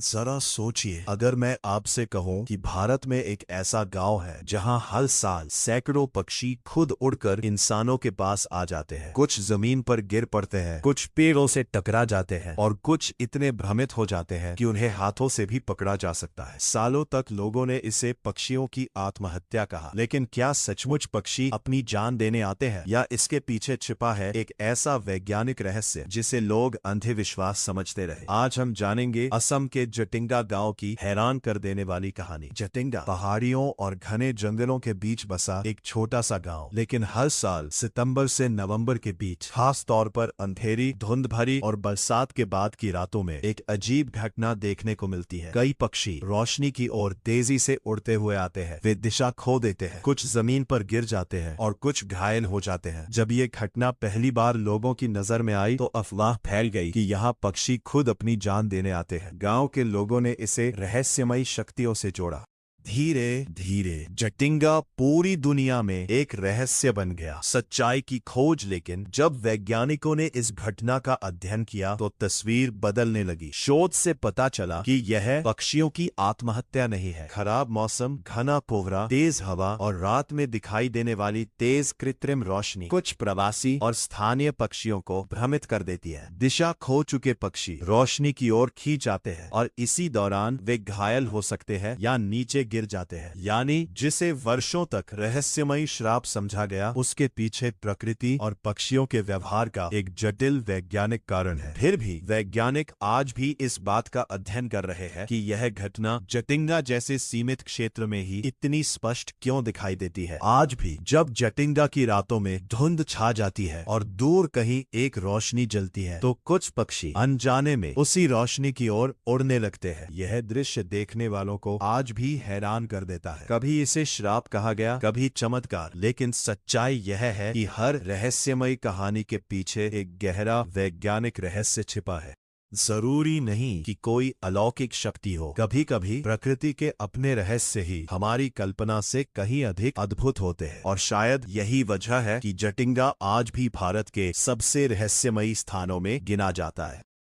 जरा सोचिए, अगर मैं आपसे कहूं कि भारत में एक ऐसा गांव है जहां हर साल सैकड़ों पक्षी खुद उड़कर इंसानों के पास आ जाते हैं। कुछ जमीन पर गिर पड़ते हैं, कुछ पेड़ों से टकरा जाते हैं और कुछ इतने भ्रमित हो जाते हैं कि उन्हें हाथों से भी पकड़ा जा सकता है। सालों तक लोगों ने इसे पक्षियों की आत्महत्या कहा, लेकिन क्या सचमुच पक्षी अपनी जान देने आते हैं या इसके पीछे छिपा है एक ऐसा वैज्ञानिक रहस्य जिसे लोग अंधविश्वास समझते रहे। आज हम जानेंगे असम के जटिंगा गांव की हैरान कर देने वाली कहानी। जटिंगा पहाड़ियों और घने जंगलों के बीच बसा एक छोटा सा गांव, लेकिन हर साल सितंबर से नवंबर के बीच, खास तौर पर अंधेरी, धुंध भरी और बरसात के बाद की रातों में एक अजीब घटना देखने को मिलती है। कई पक्षी रोशनी की ओर तेजी से उड़ते हुए आते हैं। वे दिशा खो देते हैं, कुछ जमीन पर गिर जाते हैं और कुछ घायल हो जाते हैं। जब ये घटना पहली बार लोगों की नजर में आई तो अफवाह फैल गई कि यहाँ पक्षी खुद अपनी जान देने आते हैं। गांव के लोगों ने इसे रहस्यमयी शक्तियों से जोड़ा। धीरे धीरे जटिंगा पूरी दुनिया में एक रहस्य बन गया, सच्चाई की खोज। लेकिन जब वैज्ञानिकों ने इस घटना का अध्ययन किया तो तस्वीर बदलने लगी। शोध से पता चला कि यह पक्षियों की आत्महत्या नहीं है। खराब मौसम, घना कोहरा, तेज हवा और रात में दिखाई देने वाली तेज कृत्रिम रोशनी कुछ प्रवासी और स्थानीय पक्षियों को भ्रमित कर देती है। दिशा खो चुके पक्षी रोशनी की ओर खींच जाते हैं और इसी दौरान वे घायल हो सकते हैं या नीचे गिर जाते हैं। यानी जिसे वर्षों तक रहस्यमयी श्राप समझा गया, उसके पीछे प्रकृति और पक्षियों के व्यवहार का एक जटिल वैज्ञानिक कारण है। फिर भी वैज्ञानिक आज भी इस बात का अध्ययन कर रहे हैं कि यह घटना जटिंगा जैसे सीमित क्षेत्र में ही इतनी स्पष्ट क्यों दिखाई देती है। आज भी जब जटिंगा की रातों में धुंध छा जाती है और दूर कहीं एक रोशनी जलती है, तो कुछ पक्षी अनजाने में उसी रोशनी की ओर उड़ने लगते हैं। यह दृश्य देखने वालों को आज भी हैरान कर देता है। कभी इसे श्राप कहा गया, कभी चमत्कार, लेकिन सच्चाई यह है कि हर रहस्यमयी कहानी के पीछे एक गहरा वैज्ञानिक रहस्य छिपा है। जरूरी नहीं कि कोई अलौकिक शक्ति हो, कभी कभी प्रकृति के अपने रहस्य ही हमारी कल्पना से कहीं अधिक अद्भुत होते हैं। और शायद यही वजह है कि जटिंगा आज भी भारत के सबसे रहस्यमयी स्थानों में गिना जाता है।